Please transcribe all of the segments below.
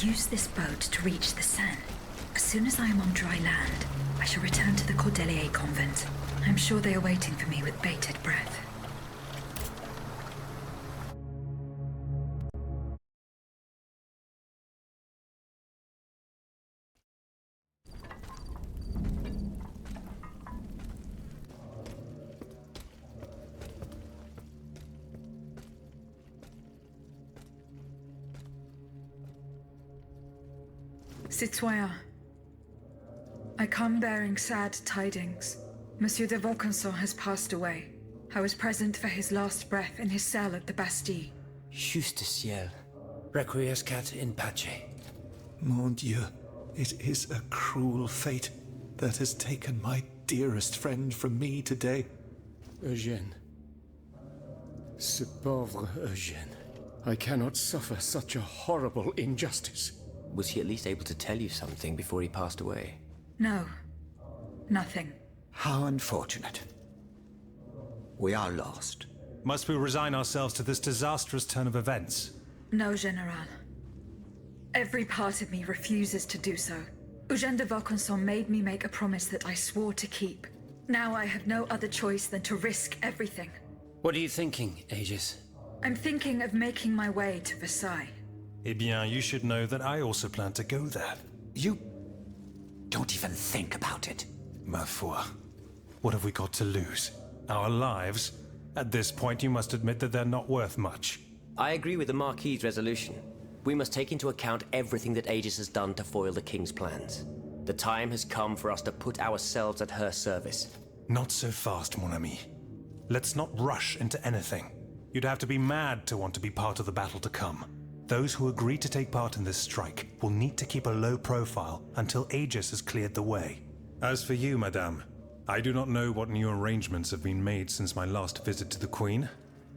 use this boat to reach the Seine. As soon as I am on dry land, I shall return to the Cordelier convent. I'm sure they are waiting for me with bated breath. Citoyen, I come bearing sad tidings. Monsieur de Vaucanson has passed away. I was present for his last breath in his cell at the Bastille. Juste ciel. Requiescat in pace. Mon Dieu, it is a cruel fate that has taken my dearest friend from me today. Eugène. Ce pauvre Eugène. I cannot suffer such a horrible injustice. Was he at least able to tell you something before he passed away? No, nothing. How unfortunate. We are lost. Must we resign ourselves to this disastrous turn of events? No, General. Every part of me refuses to do so. Eugène de Vaucanson made me make a promise that I swore to keep. Now I have no other choice than to risk everything. What are you thinking, Aegis? I'm thinking of making my way to Versailles. Eh bien, you should know that I also plan to go there. You don't even think about it. Ma foi. What have we got to lose? Our lives? At this point, you must admit that they're not worth much. I agree with the Marquis's resolution. We must take into account everything that Aegis has done to foil the King's plans. The time has come for us to put ourselves at her service. Not so fast, mon ami. Let's not rush into anything. You'd have to be mad to want to be part of the battle to come. Those who agree to take part in this strike will need to keep a low profile until Aegis has cleared the way. As for you, madame, I do not know what new arrangements have been made since my last visit to the Queen,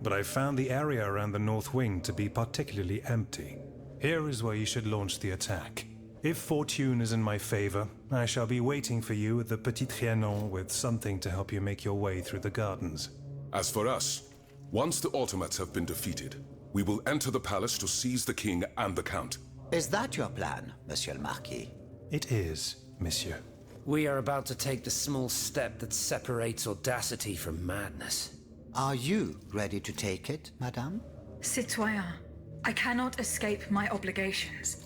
but I found the area around the North Wing to be particularly empty. Here is where you should launch the attack. If fortune is in my favor, I shall be waiting for you at the Petit Trianon with something to help you make your way through the gardens. As for us, once the automats have been defeated, we will enter the palace to seize the king and the count. Is that your plan, Monsieur le Marquis? It is, monsieur. We are about to take the small step that separates audacity from madness. Are you ready to take it, Madame? Citoyen, I cannot escape my obligations.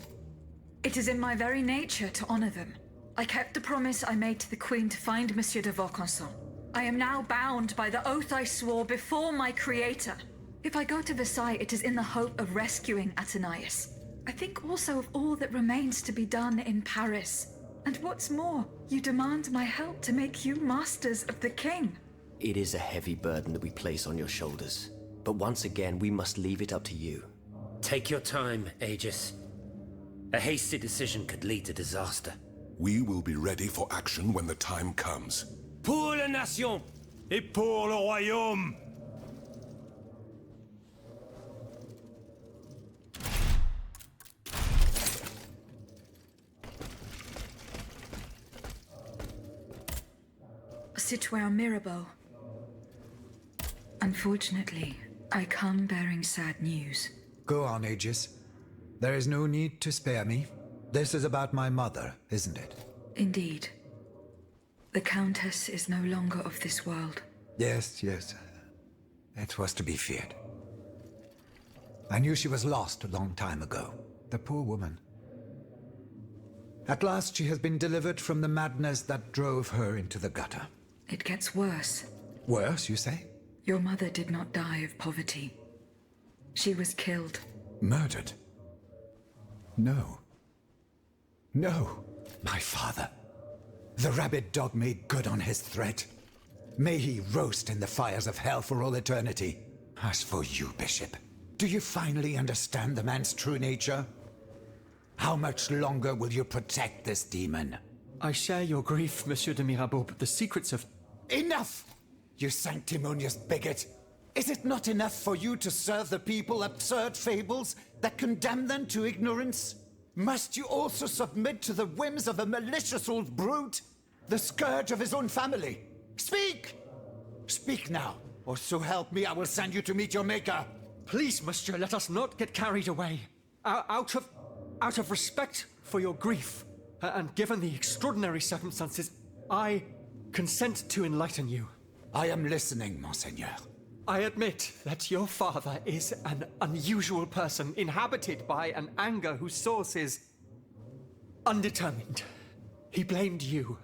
It is in my very nature to honor them. I kept the promise I made to the Queen to find Monsieur de Vaucanson. I am now bound by the oath I swore before my creator. If I go to Versailles, it is in the hope of rescuing Athenais. I think also of all that remains to be done in Paris. And what's more, you demand my help to make you masters of the king. It is a heavy burden that we place on your shoulders. But once again, we must leave it up to you. Take your time, Aegis. A hasty decision could lead to disaster. We will be ready for action when the time comes. Pour la nation! Et pour le royaume! Citoyen Mirabeau. Unfortunately, I come bearing sad news. Go on, Aegis. There is no need to spare me. This is about my mother, isn't it? Indeed. The Countess is no longer of this world. Yes. It was to be feared. I knew she was lost a long time ago. The poor woman. At last she has been delivered from the madness that drove her into the gutter. It gets worse. Worse, you say? Your mother did not die of poverty. She was killed. Murdered? No. No, my father. The rabid dog made good on his threat. May he roast in the fires of hell for all eternity. As for you, Bishop, do you finally understand the man's true nature? How much longer will you protect this demon? I share your grief, Monsieur de Mirabeau, but the secrets of... Enough! You sanctimonious bigot! Is it not enough for you to serve the people absurd fables that condemn them to ignorance? Must you also submit to the whims of a malicious old brute? The scourge of his own family? Speak! Speak now, or so help me, I will send you to meet your maker. Please, monsieur, let us not get carried away. Out of... Out of respect for your grief, and given the extraordinary circumstances, I consent to enlighten you. I am listening, Monseigneur. I admit that your father is an unusual person, inhabited by an anger whose source is undetermined. He blamed you,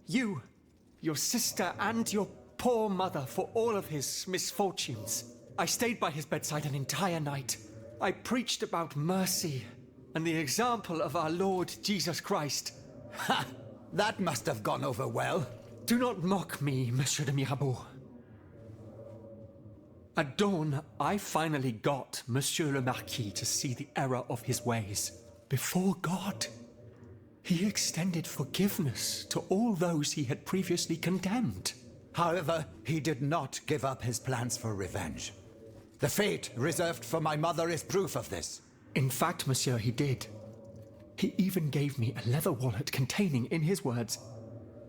your sister, and your poor mother for all of his misfortunes. I stayed by his bedside an entire night. I preached about mercy and the example of our Lord Jesus Christ. Ha! That must have gone over well. Do not mock me, Monsieur de Mirabeau. At dawn, I finally got Monsieur le Marquis to see the error of his ways. Before God, he extended forgiveness to all those he had previously condemned. However, he did not give up his plans for revenge. The fate reserved for my mother is proof of this. In fact, monsieur, he did. He even gave me a leather wallet containing, in his words,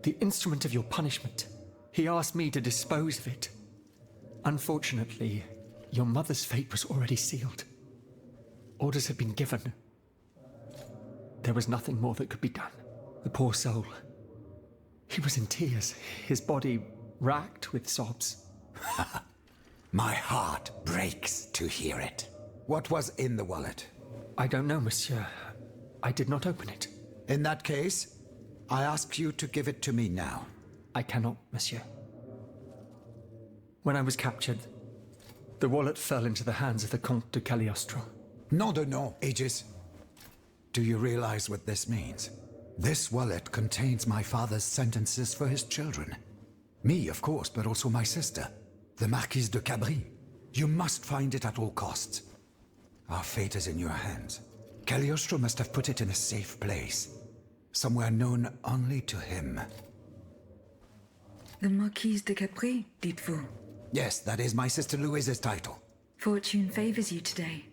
the instrument of your punishment. He asked me to dispose of it. Unfortunately, your mother's fate was already sealed. Orders had been given. There was nothing more that could be done. The poor soul. He was in tears, his body racked with sobs. My heart breaks to hear it. What was in the wallet? I don't know, monsieur. I did not open it. In that case, I ask you to give it to me now. I cannot, monsieur. When I was captured, the wallet fell into the hands of the Comte de Cagliostro. Nom de nom, Aegis. Do you realize what this means? This wallet contains my father's sentences for his children. Me, of course, but also my sister, the Marquise de Cabri. You must find it at all costs. Our fate is in your hands. Cagliostro must have put it in a safe place, somewhere known only to him. The Marquise de Capri, dites-vous? Yes, that is my sister Louise's title. Fortune favors you today.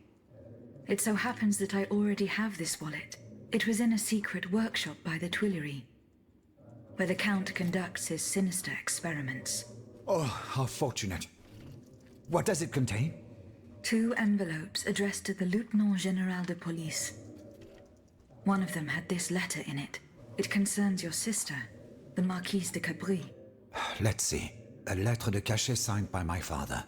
It so happens that I already have this wallet. It was in a secret workshop by the Tuileries, where the Count conducts his sinister experiments. Oh, how fortunate. What does it contain? 2 envelopes addressed to the Lieutenant General de Police. One of them had this letter in it. It concerns your sister, the Marquise de Capri. Let's see. A lettre de cachet signed by my father.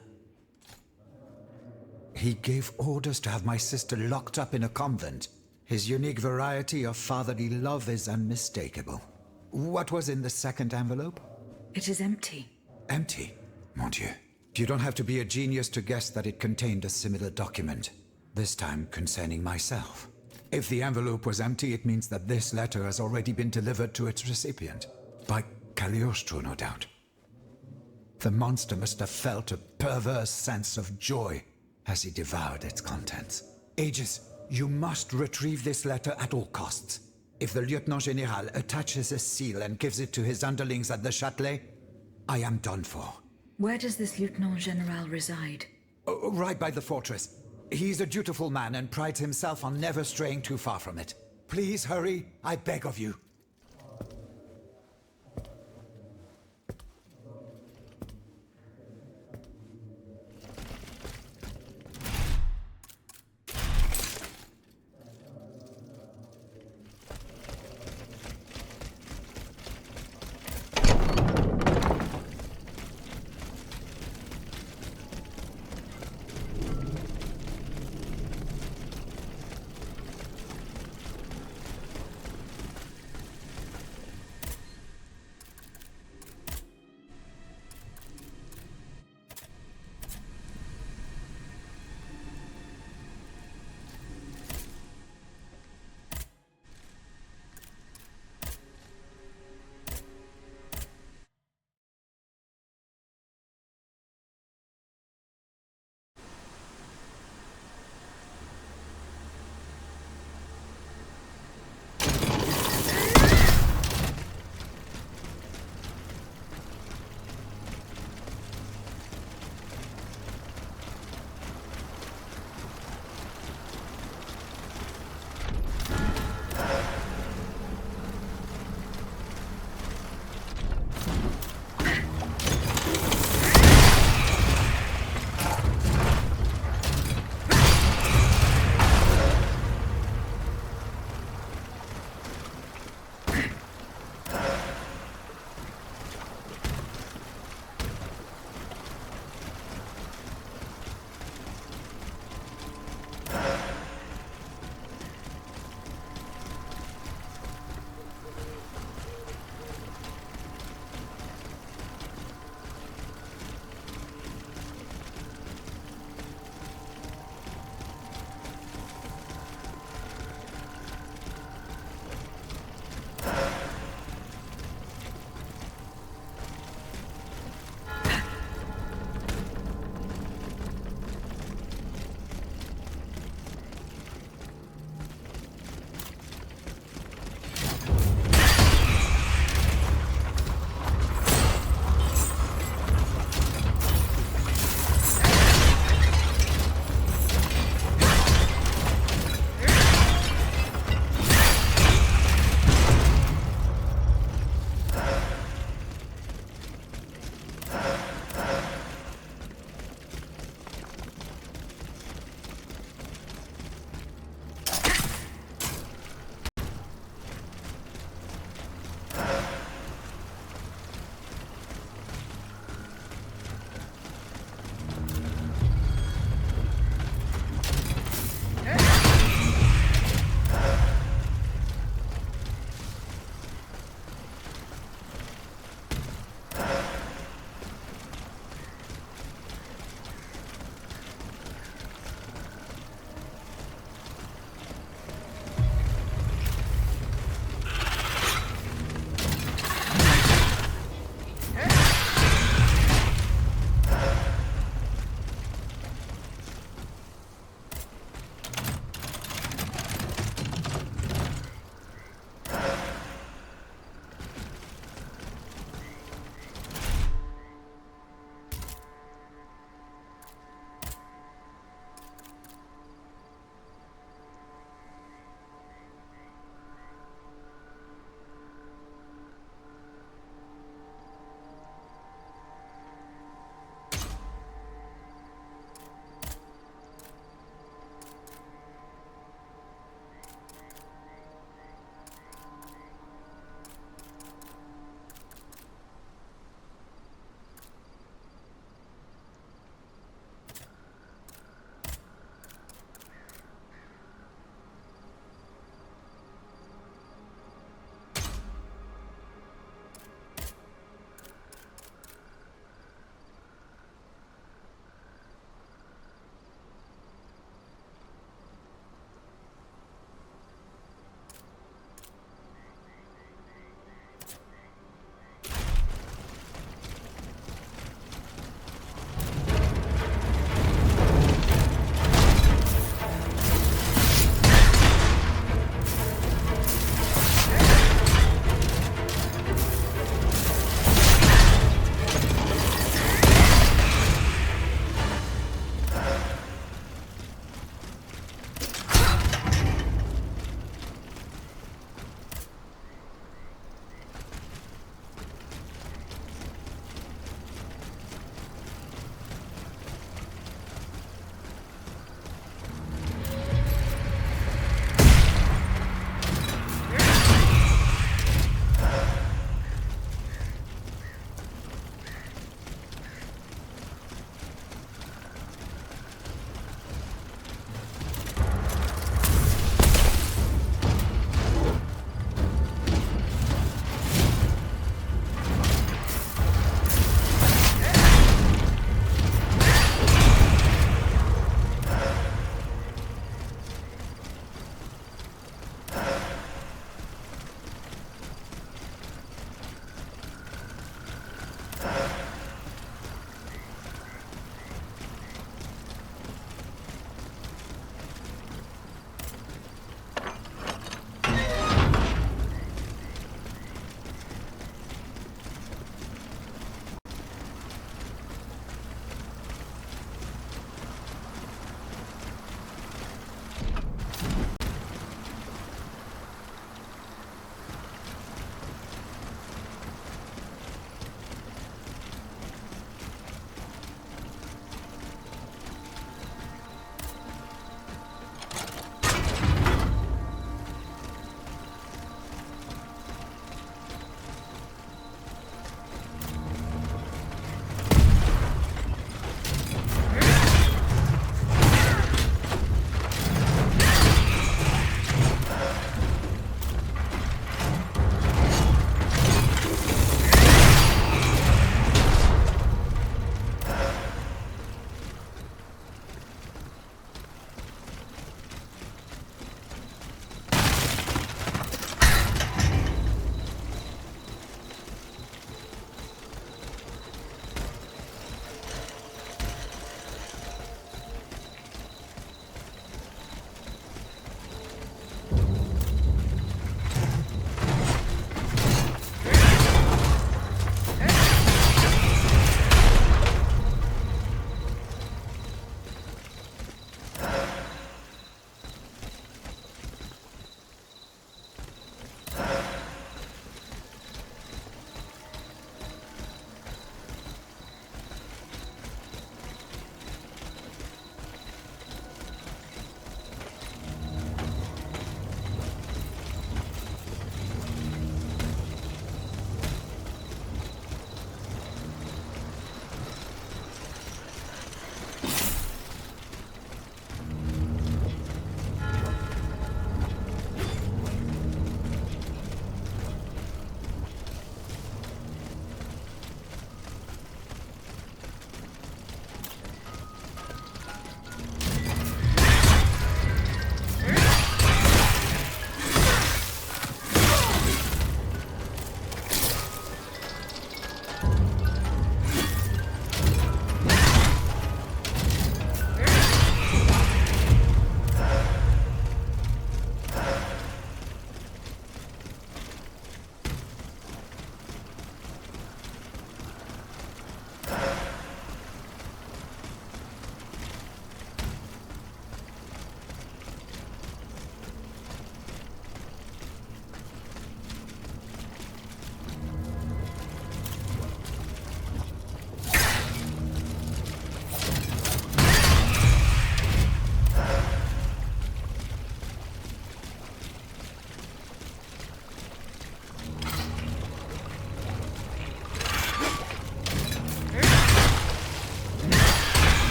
He gave orders to have my sister locked up in a convent. His unique variety of fatherly love is unmistakable. What was in the second envelope? It is empty. Empty? Mon Dieu. You don't have to be a genius to guess that it contained a similar document, this time concerning myself. If the envelope was empty, it means that this letter has already been delivered to its recipient. By Cagliostro, no doubt. The monster must have felt a perverse sense of joy as he devoured its contents. Aegis, you must retrieve this letter at all costs. If the Lieutenant General attaches a seal and gives it to his underlings at the Châtelet, I am done for. Where does this Lieutenant General reside? Right by the fortress. He's a dutiful man and prides himself on never straying too far from it. Please hurry, I beg of you.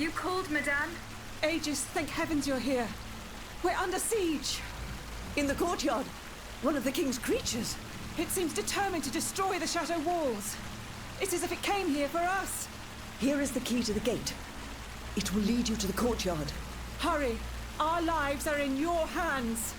You called, madame? Aegis, thank heavens you're here. We're under siege. In the courtyard. One of the king's creatures. It seems determined to destroy the chateau walls. It's as if it came here for us. Here is the key to the gate. It will lead you to the courtyard. Hurry. Our lives are in your hands.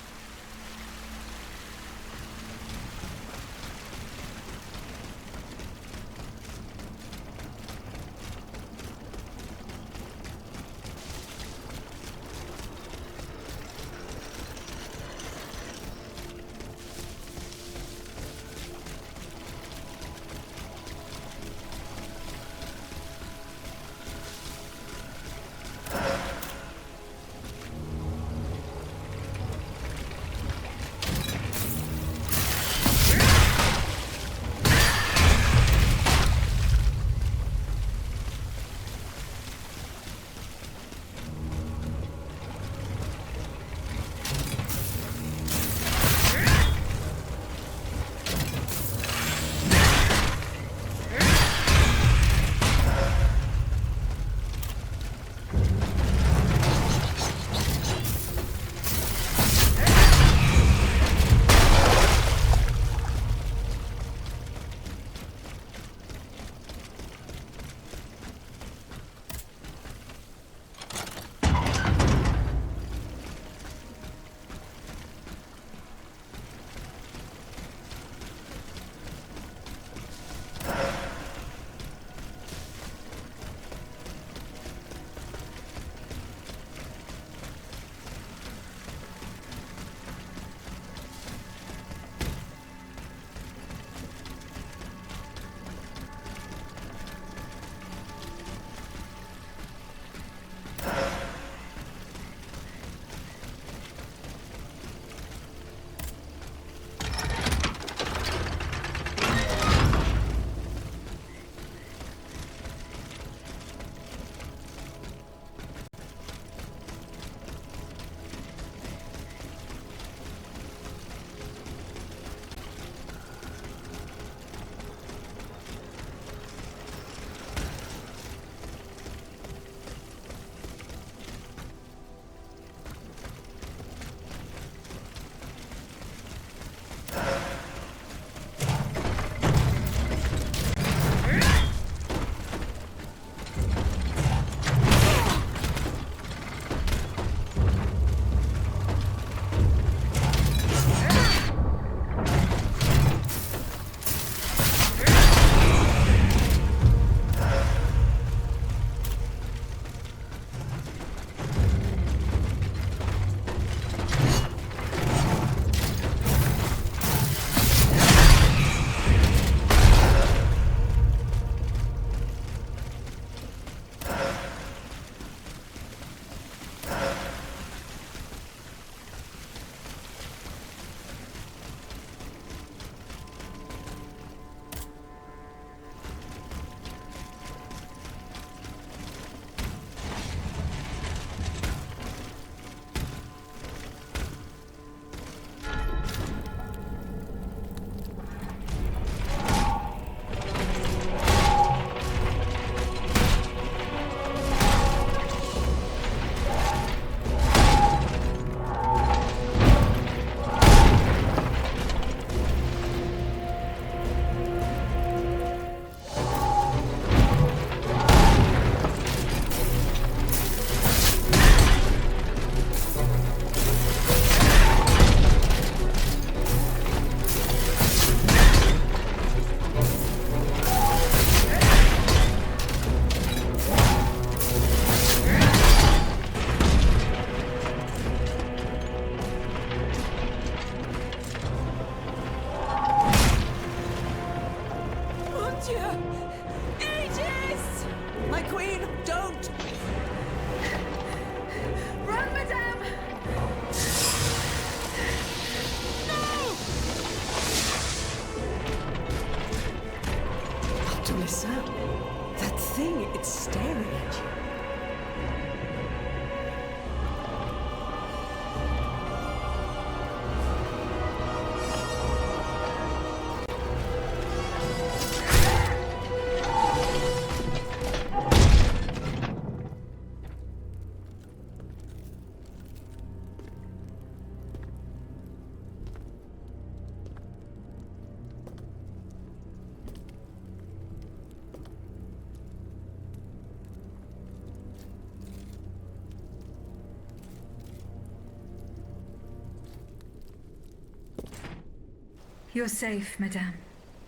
You're safe, madame.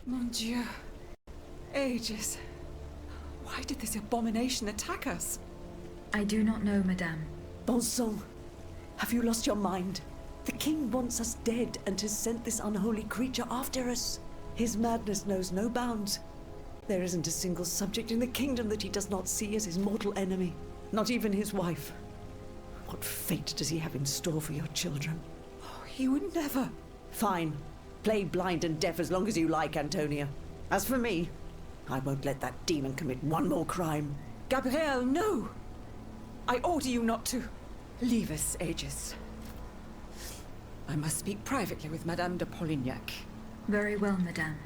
Mon Dieu. Aegis. Why did this abomination attack us? I do not know, madame. Bon sang, have you lost your mind? The king wants us dead and has sent this unholy creature after us. His madness knows no bounds. There isn't a single subject in the kingdom that he does not see as his mortal enemy. Not even his wife. What fate does he have in store for your children? Oh, he would never. Fine. Play blind and deaf as long as you like, Antonia. As for me, I won't let that demon commit one more crime. Gabrielle, no! I order you not to. Leave us, Aegis. I must speak privately with Madame de Polignac. Very well, madame.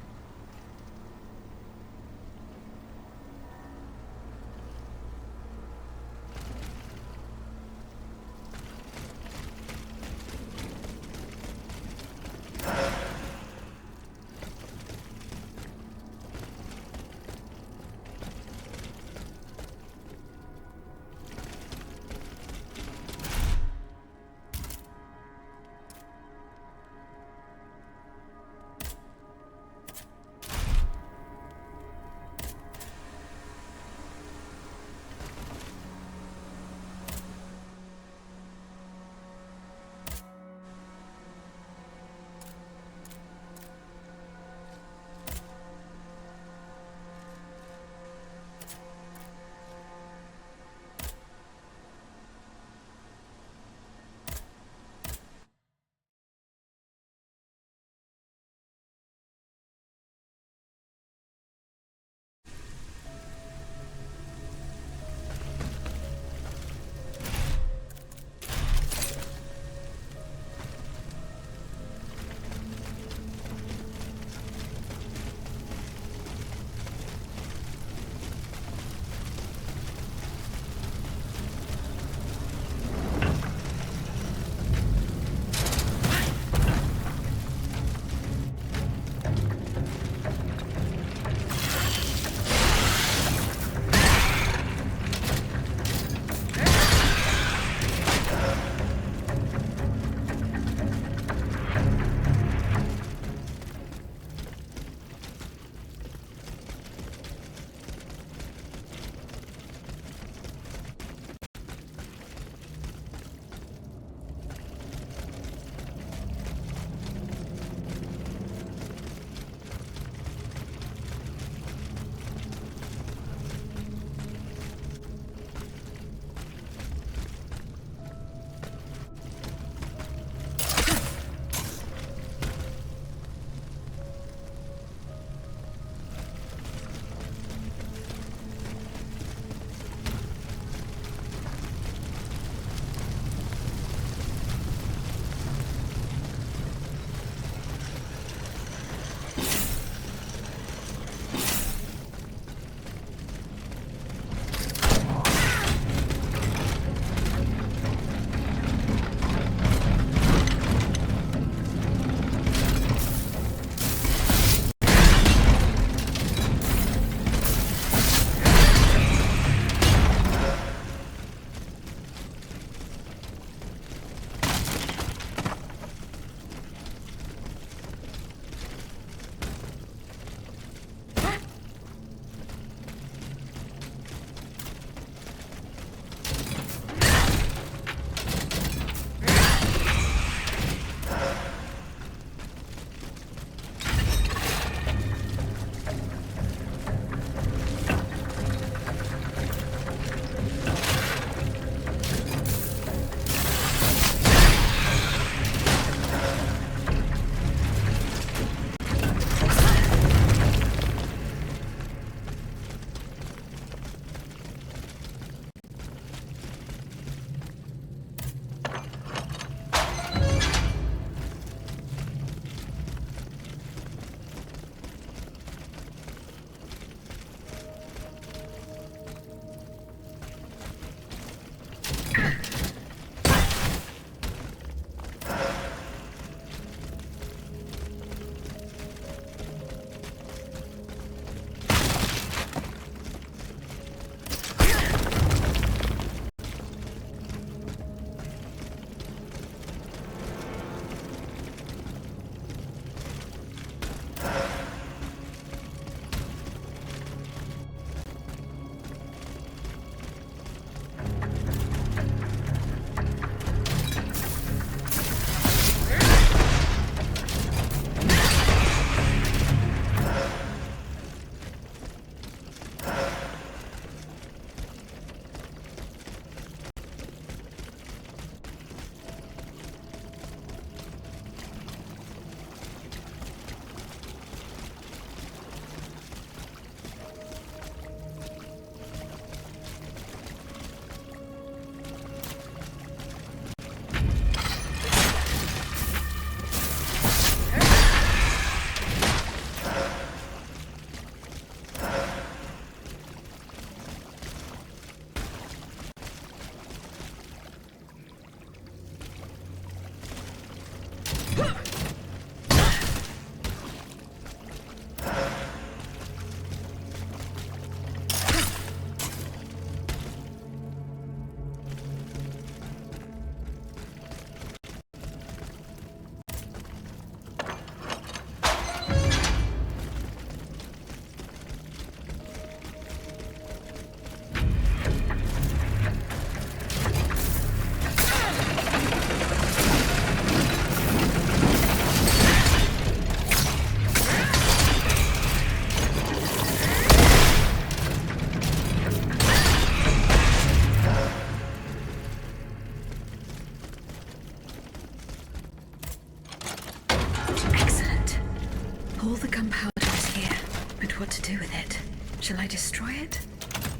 All the gunpowder is here, but what to do with it? Shall I destroy it?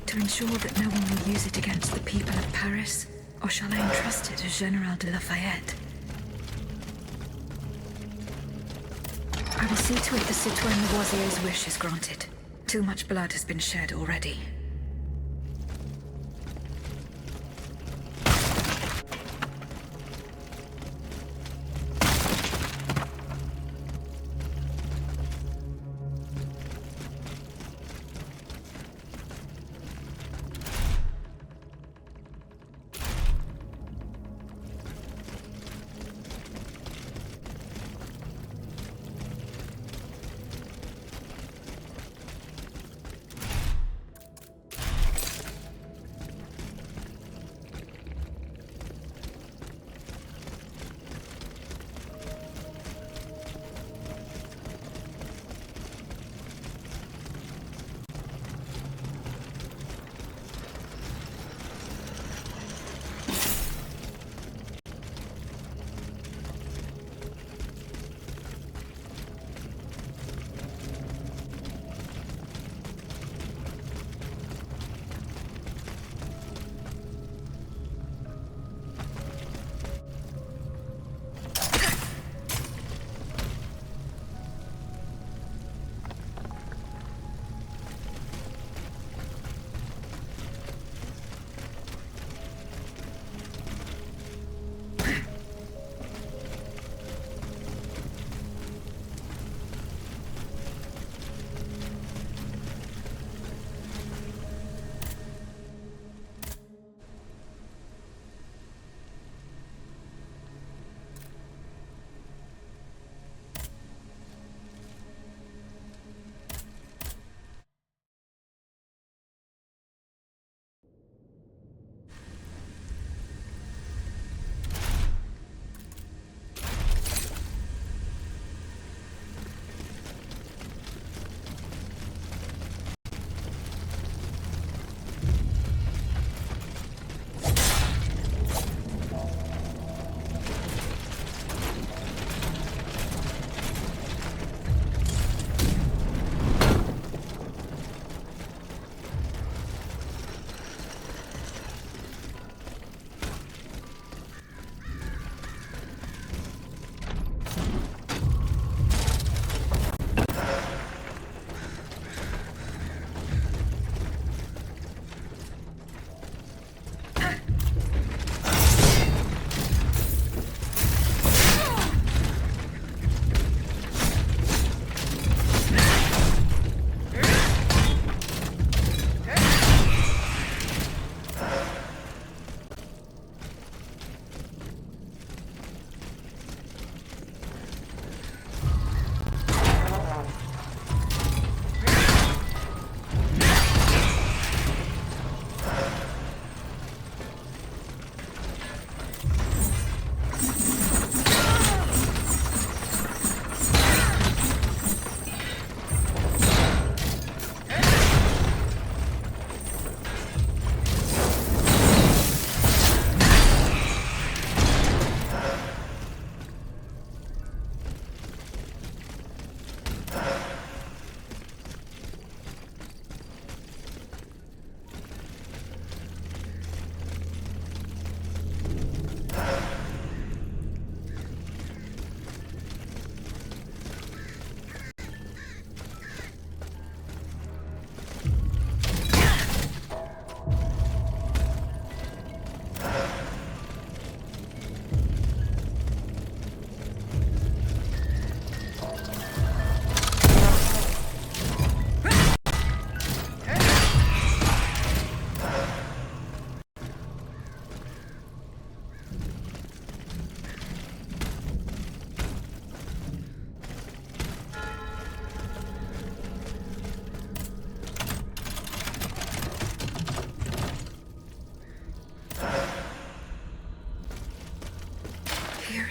To ensure that no one will use it against the people of Paris? Or shall I entrust it to General de Lafayette? I will see to it the Citoyen Lavoisier's wish is granted. Too much blood has been shed already.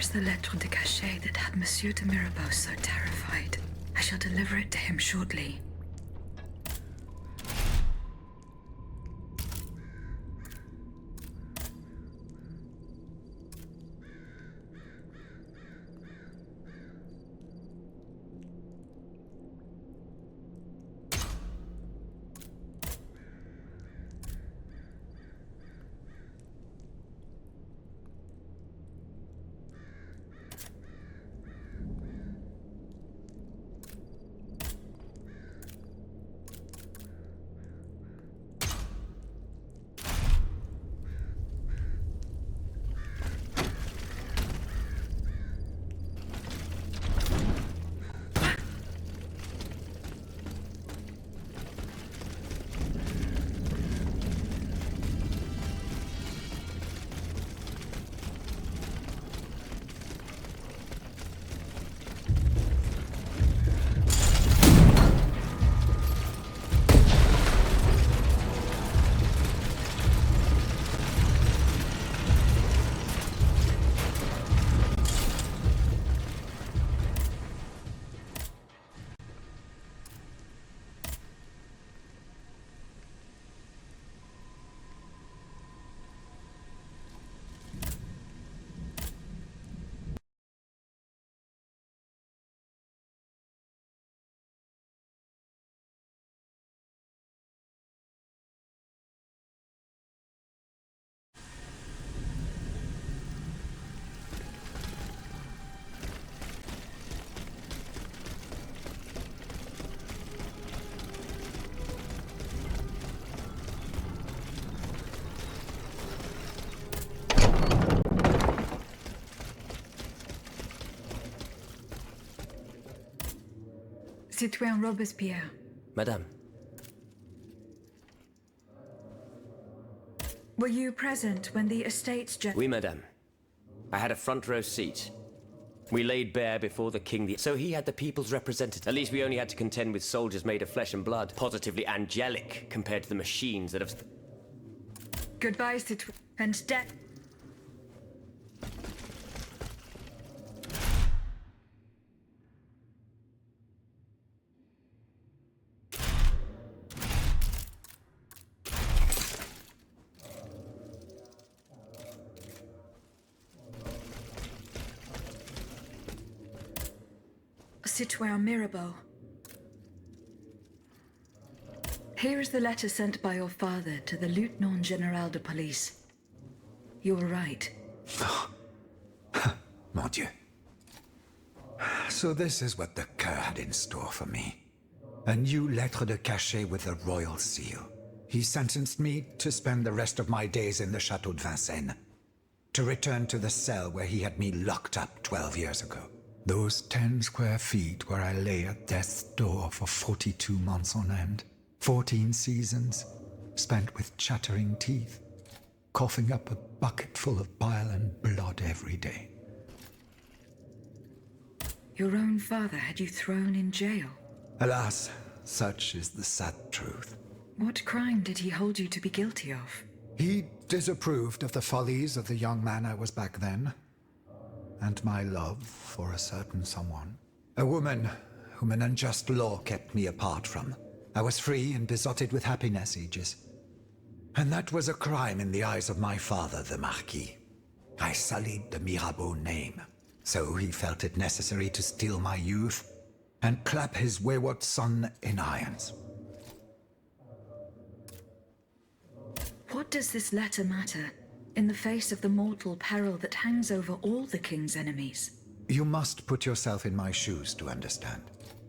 was the lettre de cachet that had Monsieur de Mirabeau so terrified. I shall deliver it to him shortly. Citoyen Robespierre. Madame. Were you present when the estates Oui, madame. I had a front row seat. We laid bare before the king so he had the people's representative. At least we only had to contend with soldiers made of flesh and blood. Positively angelic compared to the machines that have... Goodbye, Citoyen. And death. Citoyen Mirabeau. Here is the letter sent by your father to the Lieutenant General de Police. You were right. Mon Dieu. So this is what the cur had in store for me. A new lettre de cachet with a royal seal. He sentenced me to spend the rest of my days in the Chateau de Vincennes. To return to the cell where he had me locked up 12 years ago. Those 10 square feet where I lay at death's door for 42 months on end. 14 seasons, spent with chattering teeth, coughing up a bucket full of bile and blood every day. Your own father had you thrown in jail? Alas, such is the sad truth. What crime did he hold you to be guilty of? He disapproved of the follies of the young man I was back then, and my love for a certain someone. A woman whom an unjust law kept me apart from. I was free and besotted with happiness, Aegis. And that was a crime in the eyes of my father, the Marquis. I sullied the Mirabeau name, so he felt it necessary to steal my youth and clap his wayward son in irons. What does this letter matter, in the face of the mortal peril that hangs over all the king's enemies? You must put yourself in my shoes to understand.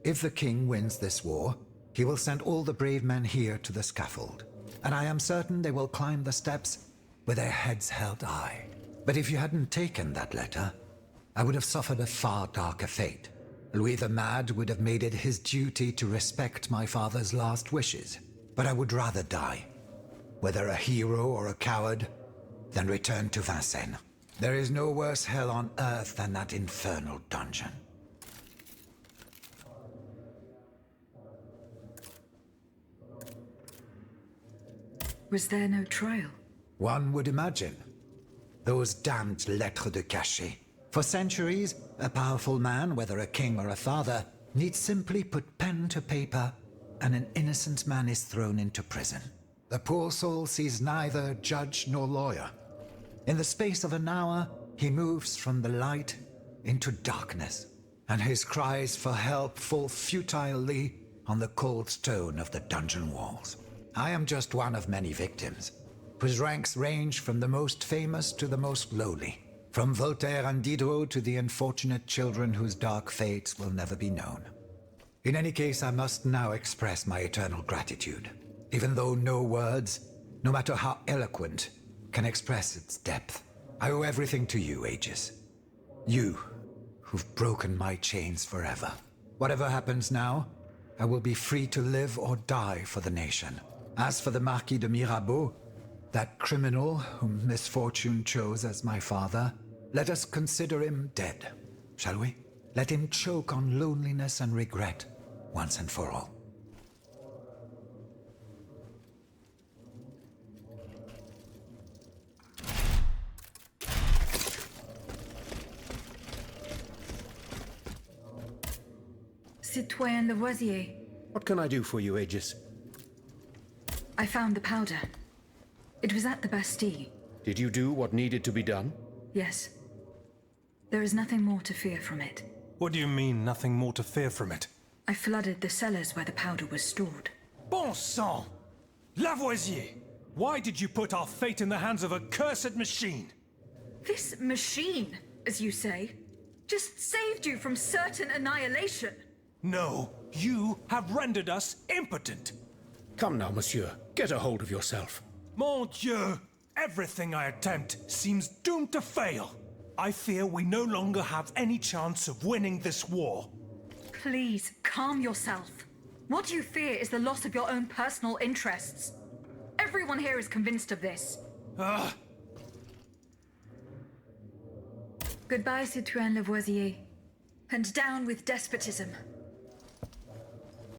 If the king wins this war, he will send all the brave men here to the scaffold. And I am certain they will climb the steps with their heads held high. But if you hadn't taken that letter, I would have suffered a far darker fate. Louis the Mad would have made it his duty to respect my father's last wishes. But I would rather die, whether a hero or a coward, than return to Vincennes. There is no worse hell on earth than that infernal dungeon. Was there no trial? One would imagine. Those damned lettres de cachet. For centuries, a powerful man, whether a king or a father, needs simply put pen to paper, and an innocent man is thrown into prison. The poor soul sees neither judge nor lawyer. In the space of an hour, he moves from the light into darkness, and his cries for help fall futilely on the cold stone of the dungeon walls. I am just one of many victims, whose ranks range from the most famous to the most lowly, from Voltaire and Diderot to the unfortunate children whose dark fates will never be known. In any case, I must now express my eternal gratitude, even though no words, no matter how eloquent, can express its depth. I owe everything to you, Aegis. You, who've broken my chains forever. Whatever happens now, I will be free to live or die for the nation. As for the Marquis de Mirabeau, that criminal whom misfortune chose as my father, let us consider him dead, shall we? Let him choke on loneliness and regret, once and for all. Citoyen Lavoisier. What can I do for you, Aegis? I found the powder. It was at the Bastille. Did you do what needed to be done? Yes. There is nothing more to fear from it. What do you mean, nothing more to fear from it? I flooded the cellars where the powder was stored. Bon sang! Lavoisier! Why did you put our fate in the hands of a cursed machine? This machine, as you say, just saved you from certain annihilation. No, you have rendered us impotent. Come now, monsieur. Get a hold of yourself. Mon Dieu! Everything I attempt seems doomed to fail. I fear we no longer have any chance of winning this war. Please, calm yourself. What you fear is the loss of your own personal interests. Everyone here is convinced of this. Goodbye, Citoyen Lavoisier. And down with despotism.